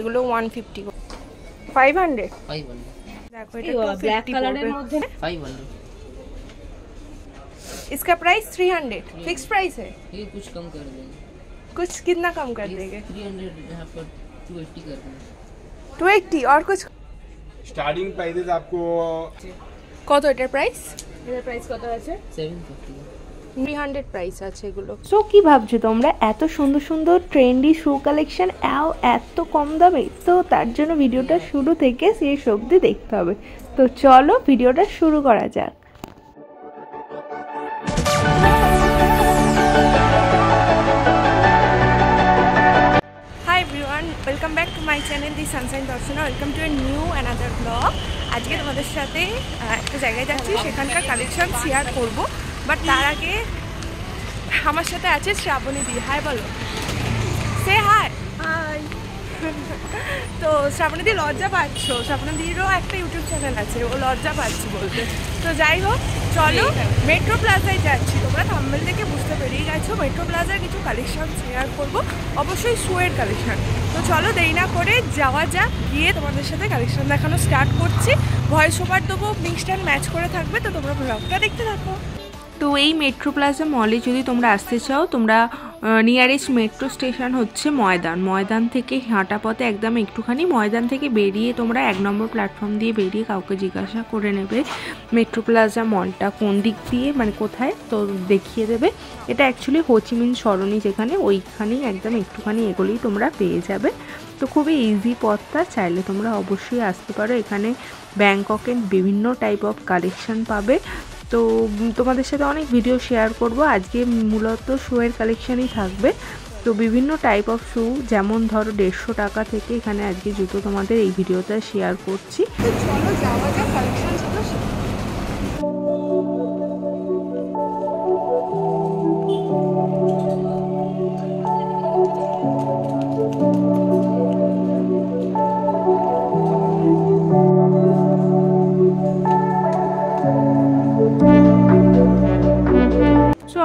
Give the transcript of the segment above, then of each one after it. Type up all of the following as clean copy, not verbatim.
এগুলো 150 500 देखो এটা ब्लैक कलर এর মধ্যে 500 इसका प्राइस 300 फिक्स प्राइस है। ये कुछ कम कर देंगे। कुछ कितना कम कर देंगे? 300 यहाँ पर 280 कर देंगे। 280 और कुछ स्टार्टिंग प्राइसेस आपको কত এটার প্রাইস? এর প্রাইস কত আছে? 750 300 প্রাইস আছে এগুলো। সো কি ভাবছো তোমরা এত সুন্দর সুন্দর ট্রেন্ডি শু কালেকশন এত কম দামে? তো তার জন্য ভিডিওটা শুরু থেকে শেষ অবধি দেখতে হবে। তো চলো ভিডিওটা শুরু করা যাক। Hi everyone, welcome back to my channel the Sunshine Darshana. Welcome to a new another blog. আজকে তোমাদের সাথে একটা জায়গায় যাচ্ছি, সেখানকার কালেকশন শেয়ার করব। বাট তার আগে আমার সাথে আছে শ্রাবণী দি। হাই বলো, সে হাই। হাই। তো শ্রাবণী দি লজ্জা পাচ্ছ, শ্রাবণী দিরও একটা ইউটিউব চ্যানেল আছে, ও লজ্জা পাচ্ছি বলতে। তো যাই হোক, চলো মেট্রো প্লাজায় যাচ্ছি। তোমরা থাম্বনেল দেখে বুঝতে পেরিয়ে গেছো মেট্রো প্লাজার কিছু কালেকশন শেয়ার করব, অবশ্যই শুয়ের কালেকশন। তো চলো দেরি না করে যাওয়া যাক, গিয়ে তোমাদের সাথে কালেকশন দেখানো স্টার্ট করছি। ভয়েস ওভার দেবো, মিক্সড অ্যান্ড ম্যাচ করে থাকবে, তো তোমরা ব্লগটা দেখতে থাকো। তো এই মেট্রো প্লাজা মলে যদি তোমরা আসতে চাও, তোমরা নিয়ারেস্ট মেট্রো স্টেশন হচ্ছে ময়দান থেকে হাঁটা পথে একদম একটুখানি, ময়দান থেকে বেরিয়ে তোমরা 1 নম্বর প্ল্যাটফর্ম দিয়ে বেরিয়ে কাউকে জিজ্ঞাসা করে নেবে মেট্রো প্লাজা মলটা কোন দিক দিয়ে, মানে কোথায়, তো দেখিয়ে দেবে। এটা অ্যাকচুয়ালি হোচিমিন সরণি, যেখানে ওইখানেই একদম একটুখানি এগুলোই তোমরা পেয়ে যাবে। তো খুবই ইজি পথটা, চাইলে তোমরা অবশ্যই আসতে পারো। এখানে ব্যাংককের বিভিন্ন টাইপ অফ কালেকশন পাবে। তো তোমাদের সাথে অনেক ভিডিও শেয়ার করব, আজকে মূলত শুয়ের কালেকশানই থাকবে। তো বিভিন্ন টাইপ অফ শু, যেমন ধরো 150 টাকা থেকে এখানে আজকে জুতো তোমাদের এই ভিডিওতে শেয়ার করছি। চলো যাওয়া যাক কালেকশন।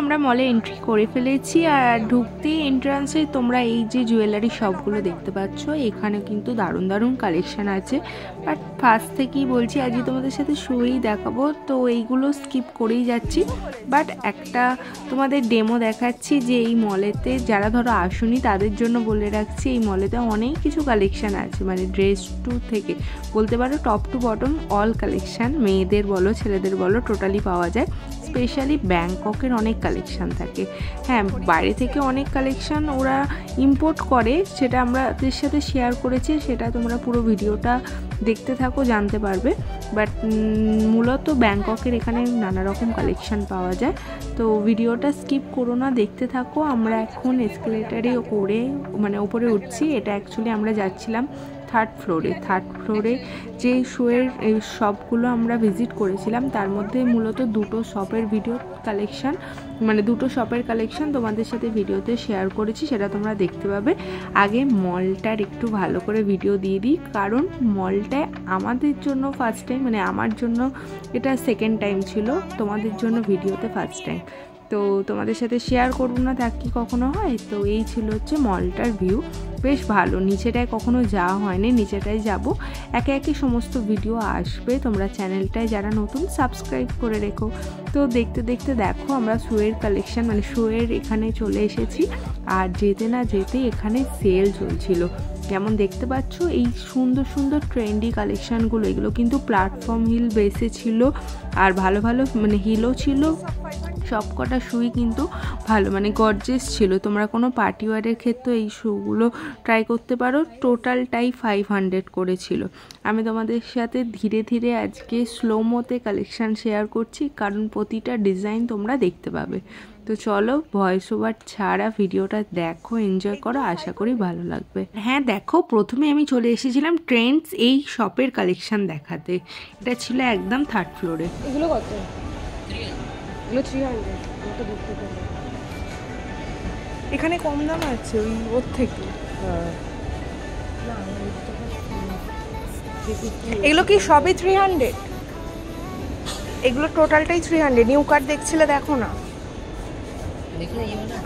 আমরা মলে এন্ট্রি করে ফেলেছি, আর ঢুকতেই এন্ট্রান্সে তোমরা এই যে জুয়েলারি শপগুলো দেখতে পাচ্ছ, এখানে কিন্তু দারুণ দারুণ কালেকশন আছে। বাট ফার্স্ট থেকেই বলছি আজকে তোমাদের সাথে শুয়েই দেখাবো, তো এইগুলো স্কিপ করেই যাচ্ছি। বাট একটা তোমাদের ডেমো দেখাচ্ছি যে এই মলেতে যারা ধরো আসুনি তাদের জন্য বলে রাখছি, এই মলেতে অনেক কিছু কালেকশন আছে, মানে ড্রেস টু থেকে বলতে পারো top to bottom all collection, মেয়েদের বলো ছেলেদের বলো টোটালি পাওয়া যায়। স্পেশালি ব্যাংককের অনেক কালেকশান থাকে। হ্যাঁ, বাইরে থেকে অনেক কালেকশান ওরা ইম্পোর্ট করে, সেটা আমাদের সাথে শেয়ার করেছে, সেটা তোমরা পুরো ভিডিওটা দেখতে থাকো, জানতে পারবে। বাট মূলত ব্যাংককের এখানে নানা রকম কালেকশান পাওয়া যায়। তো ভিডিওটা স্কিপ করো না, দেখতে থাকো। আমরা এখন এসকেলেটারে করে মানে ওপরে উঠছি। এটা অ্যাকচুয়ালি আমরা যাচ্ছিলাম থার্ড ফ্লোরে যে শোয়ের শপগুলো আমরা ভিজিট করেছিলাম, তার মধ্যে মূলত দুটো শপের কালেকশন তোমাদের সাথে ভিডিওতে শেয়ার করেছি, সেটা তোমরা দেখতে পাবে। আগে মলটার একটু ভালো করে ভিডিও দিয়ে দিই, কারণ মলটায় আমাদের জন্য ফার্স্ট টাইম, মানে আমার জন্য এটা সেকেন্ড টাইম ছিল, তোমাদের জন্য ভিডিওতে ফার্স্ট টাইম। তো তোমাদের সাথে শেয়ার করবো না, তা কি কখনো হয়? তো এই ছিল হচ্ছে মলটার ভিউ, বেশ ভালো। নিচেটায় কখনো যাওয়া হয়নি, নিচেটায় যাব। একে একে সমস্ত ভিডিও আসবে, তোমরা চ্যানেলটায় যারা নতুন সাবস্ক্রাইব করে রেখো। তো দেখতে দেখতে দেখো আমরা শুয়ের কালেকশন, মানে শুয়ের এখানে চলে এসেছি। আর যেতে না যেতেই এখানে সেল চলছিল, যেমন দেখতে পাচ্ছ এই সুন্দর সুন্দর ট্রেন্ডি কালেকশানগুলো, এগুলো কিন্তু প্ল্যাটফর্ম হিল বেসে ছিল, আর ভালো ভালো মানে হিলও ছিল। সব কটা শুই কিন্তু ভালো, মানে গর্জেস ছিল। তোমরা কোনো পার্টি ওয়ারের ক্ষেত্রে এই শুগুলো ট্রাই করতে পারো। টোটালটাই 500 করেছিল। আমি তোমাদের সাথে ধীরে ধীরে আজকে স্লোমোতে কালেকশান শেয়ার করছি, কারণ প্রতিটা ডিজাইন তোমরা দেখতে পাবে। তো চলো ভয়েস ওভার ছাড়া ভিডিওটা দেখো, এনজয় করো, আশা করি ভালো লাগবে। হ্যাঁ দেখো, প্রথমে আমি চলে এসেছিলাম ট্রেন্ডস এই শপের কালেকশান দেখাতে। এটা ছিল একদম থার্ড ফ্লোরে। এগুলো কত? এগুলো 300। এখানে কম দাম আছে ওর থেকে। এগুলো কি সবই 300? এগুলো টোটালটাই 300। নিউ কার্ড দেখছিলে, দেখো না।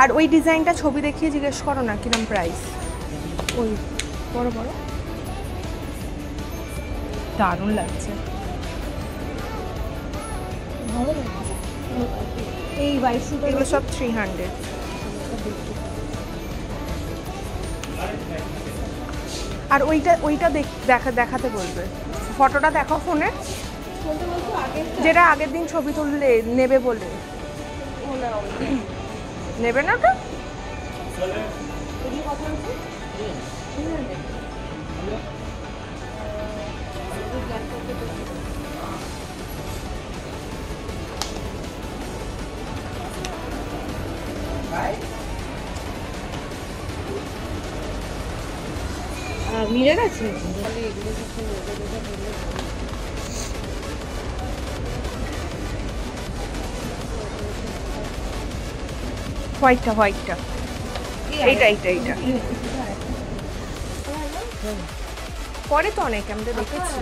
আর ওই ডিজাইনটা ছবি দেখিয়ে জিজ্ঞেস করো না কিরম প্রাইস। ওই বড় বড় দারুণ লাগছে। এই হোয়াইট স্যুট এগুলো সব 300। আর ওইটা দেখাতে বলবে, ফটোটা দেখাও ফোনে, যেটা আগের দিন ছবি তুললে নেবে বলে। নেবে না তো? মিরর আছে। হোয়াইটটা এইটা পরে তো অনেক আমরা দেখেছি।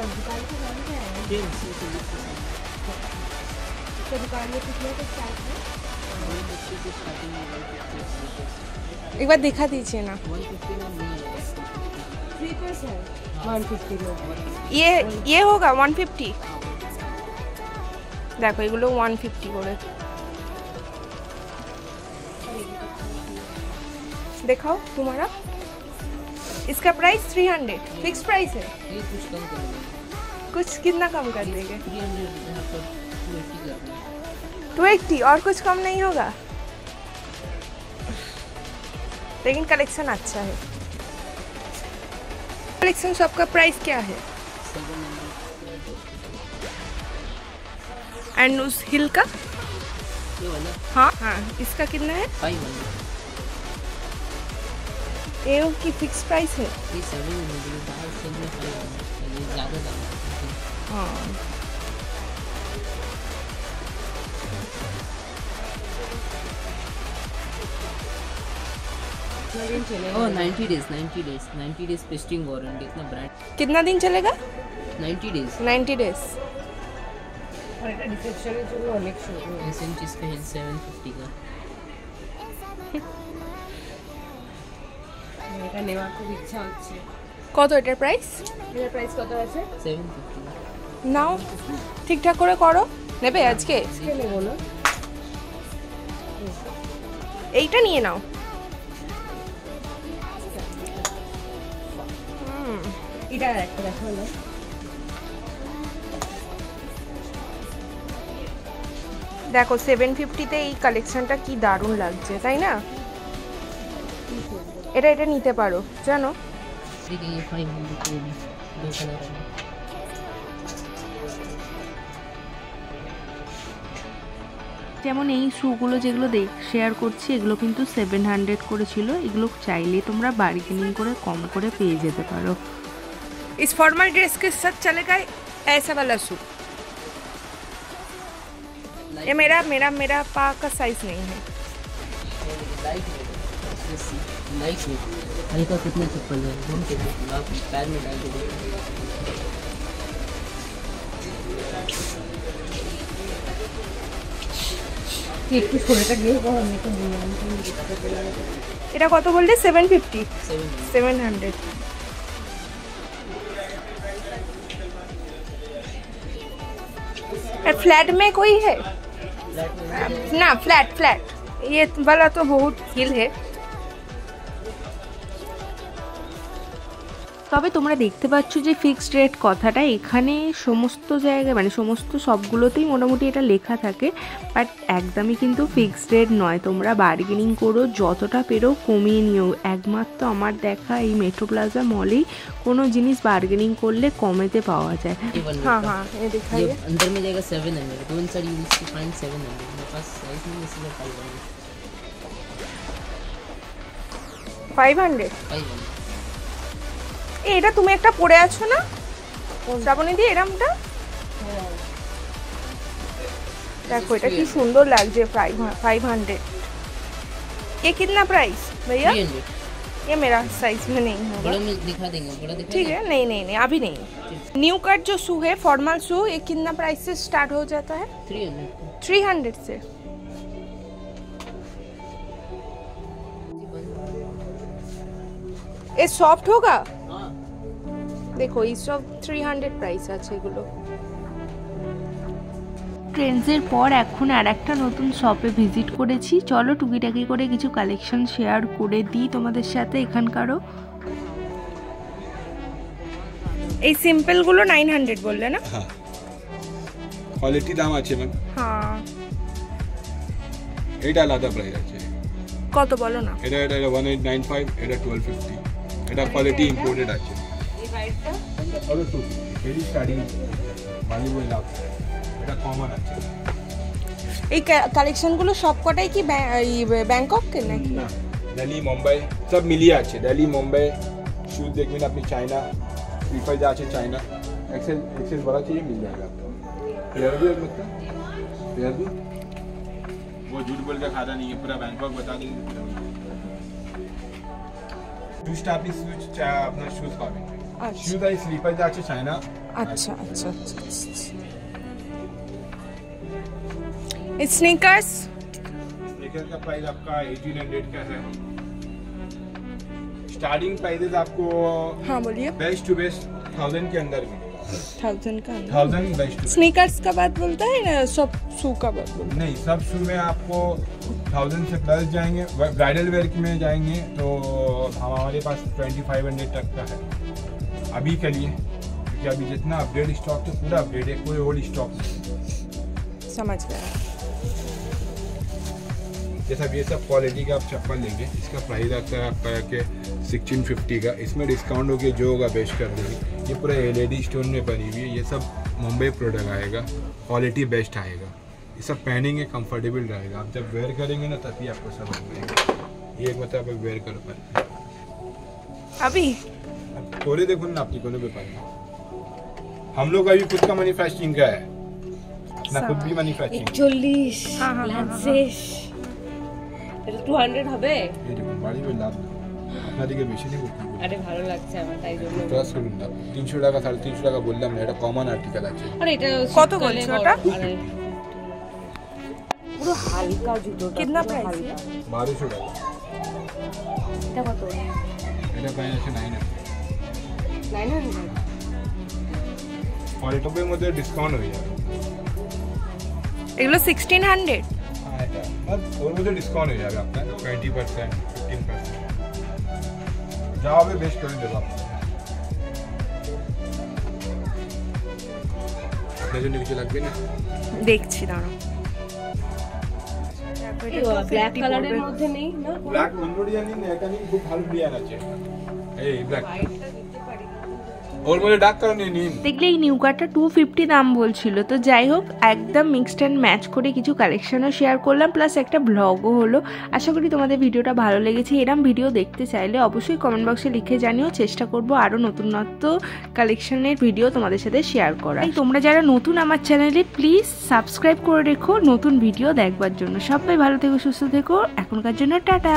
একবার দেখা দিয়েছে না, 150 ये होगा 150। देखो এগুলো 150 করে। दिखाओ तुम्हारा। इसका प्राइस 300 फिक्स प्राइस है। ये कुछ कम कर देंगे, कुछ कितना कम कर देंगे? 300 यहाँ पर 280 कर देंगे। 280 और कुछ कम नहीं होगा? लेकिन कलेक्शन अच्छा है। कलेक्शन सबका प्राइस क्या है? 700 एंड उस हिल का? ये वाला हाँ इसका कितना है? 500। ये की फिक्स प्राइस है? ये 700 बाहर से में 500, ये ज़्यादा दाम है। हाँ ओह 90 डेज पेस्टिंग वारंटी, इतना ब्रांड। कितना दिन चलेगा? 90 डेज। 90 डेज। और এটা রিসেপশনের জন্য অনেক সুন্দর। एसएम चीज़ का है 750 का। এটা নেওয়ার খুব ইচ্ছা হচ্ছে। কত এটার প্রাইস? এটার প্রাইস কত আছে? 750 নাও ঠিকঠাক করে করো। নেবে আজকে? আজকে নেবো না। এইটা নিয়ে নাও। এটা একটা দেখো না। দেখো 750-তে এই কালেকশনটা কি দারুণ লাগছে, তাই না? এটা নিতে পারো জানো। देखिए ये 500 के भी दो कलर है। যেমন এই শুগুলো যেগুলো শেয়ার করছি এগুলো কিন্তু 700 করে ছিল। এগুলো চাইলে তোমরা বার্গেনিং করে কম করে পেয়ে যেতে পারো। इस फॉर्मल ड्रेस के साथ चलेगा ऐसा वाला सूट। ये मेरा पा का साइज नहीं है। लाइट वेट हल्का कितना चप्पल है, घूम के देखो आप पैर में डाल के देखो। একটু ছোটটা গিয়ে পড়ো, আমি তো বললাম এটা কত বললে? 750 700 700। फ्लैट में कोई है ना? फ्लैट ये वाला तो बहुत हिल है। তবে তোমরা দেখতে পাচ্ছ যে ফিক্সড রেট কথাটা এখানে সমস্ত জায়গায় মানে সমস্ত সবগুলোতেই মোটামুটি এটা লেখা থাকে, বাট একদমই কিন্তু ফিক্সড রেট নয়। তোমরা বার্গেনিং করো, যতটা পেরো কমিয়ে নিও। একমাত্র আমার দেখা এই মেট্রো প্লাজা মলেই কোনো জিনিস বার্গেনিং করলে কমেতে পাওয়া যায়। हाँ ये ये दिखाइए। अंदर में जाएगा 700, दो इंसर यू विल फाइंड 700। मेरे पास साइज नहीं, इसलिए 500 500। এটা তুমি একটা পরে আছো না শ্রাবণী দি, এরমটা দেখো, এটা কি সুন্দর লাগছে। 500। ये कितना प्राइस भैया? 300। ये मेरा साइज में नहीं होगा। बड़ा में दिखा देंगे, बड़ा दिखा ठीक है, नहीं अभी नहीं। न्यू कट जो शू है फॉर्मल शू, ये कितना प्राइस से स्टार्ट हो जाता है? 300 से। ये सॉफ्ट होगा? দেখো এই সব 300 প্রাইস আছে এগুলো। ট্রেন্ডসের পর এখন আর একটা নতুন শপে ভিজিট করেছি। চলো টুকিটাকি করে কিছু কালেকশন শেয়ার করে দিই তোমাদের সাথে এখানকারও। এই সিম্পল গুলো 900 বললে না? হ্যাঁ, কোয়ালিটি দাম আছে ম্যাম। হ্যাঁ, এটা আলাদা প্রাইস আছে। কত বলো না? এটা 1895, এটা 1250। এটা কোয়ালিটি ইম্পোর্টেড আছে। এই হোয়াইটটা আর 250 ভেরি স্টার্টিং বালি বললাম, এটা কমন আছে। এই কালেকশন গুলো সবকটাই কি ব্যাংকক কে নাকি? না, দিল্লি মুম্বাই সব মিলিয়ে আছে। দিল্লি মুম্বাই शूज देखिए अपनी चाइना प्रीफाइज আছে चाइना एक्सेल बड़ा चाहिए मिल जाएगा आपको। फेयर भी एक लगता फेयर भी वो झूठ बोल के खाता नहीं है, पूरा बैंकॉक बता देंगे पूरा। टू स्टार पीस अपना शूज पाবেন। আচ্ছা शूज आई स्लीपर আছে चाइना। আচ্ছা আচ্ছা स्नीकर्स स्नीकर का प्राइस आपका 1800 का है। स्टार्टिंग प्राइसेस आपको हाँ बोलिए। बेस्ट टू बेस्ट 1000 के अंदर मिलेगा। 1000 का 1000 बेस्ट। स्नीकर्स का बात बोलता है ना, सब शू का बात बोलता नहीं, सब शू में आपको 1000 से प्लस जाएंगे। ब्राइडल वेयर में जाएंगे तो हमारे पास 2500 तक का है अभी के लिए, क्योंकि अभी जितना अपडेट स्टॉक तो पूरा अपडेट है, कोई ओल्ड स्टॉक नहीं। है। समझ गया। जैसा ये सब क्वालिटी का आप चप्पल लेंगे, इसका प्राइस आता है आपका के 1650 का। इसमें डिस्काउंट होकर जो होगा बेस्ट कर देंगे। ये पूरा LED स्टोन में बनी हुई है, ये सब मुंबई प्रोडक्ट आएगा, क्वालिटी बेस्ट आएगा। ये सब पहनेंगे कंफर्टेबल रहेगा। आप जब वेयर करेंगे ना तभी आपको समझ में आएगा। ये एक मतलब आप वेयर करो पर अभी थोड़े देखो ना आपकी कोने पे पाएंगे। हम लोग अभी खुद का मैन्युफैक्चरिंग का है, अपना खुद भी मैन्युफैक्चरिंग। 41 हाँ, हाँ, हाँ, লাঞ্চেস এটা 200 হবে। ये देखो बाड़ी में लाभ अपना दिखे बेশি नहीं बुक আরে ভালো লাগছে আমার তাই জন্য। প্লাস করুন না 300 টাকা 350 টাকা বললাম না, এটা কমন আর্টিকেল আছে। আরে এটা কত বলছো ওটা? পুরো হালকা জুতো। कितना प्राइस है? 1200 টাকা। এটা কত? এটা প্রাইস আছে 900। 900 और এটার মধ্যে ডিসকাউন্ট হয়ে যাবে। এগুলো 1600। হ্যাঁ, এটা ওর মধ্যে ডিসকাউন্ট হয়ে যাবে আপনার 20% 15%। যা হবে বেস্ট করে দেবো আপনার জন্য। কিছু লাগবে না দেখছি দাঁড়াও। ব্ল্যাক কালারের মধ্যে নেই না? ব্ল্যাক অন্য ডিজাইন নেই, এটা নিয়ে খুব ভালো ডিজাইন আছে। এই ব্ল্যাক ওর মধ্যে ডার্ক কালার নেই নিন। দেখলে এই নিউ কারটা 250 দাম বলছিল। তো যাই হোক, একদম মিক্সড অ্যান্ড ম্যাচ করে কিছু কালেকশনও শেয়ার করলাম, প্লাস একটা ব্লগও হলো। আশা করি তোমাদের ভিডিওটা ভালো লেগেছে। এরম ভিডিও দেখতে চাইলে অবশ্যই কমেন্ট বক্সে লিখে জানিও, চেষ্টা করব আরও নতুনত্ব কালেকশনের ভিডিও তোমাদের সাথে শেয়ার করা। তোমরা যারা নতুন আমার চ্যানেলে, প্লিজ সাবস্ক্রাইব করে রেখো নতুন ভিডিও দেখবার জন্য। সবাই ভালো থেকো, সুস্থ থেকো। এখনকার জন্য টাটা।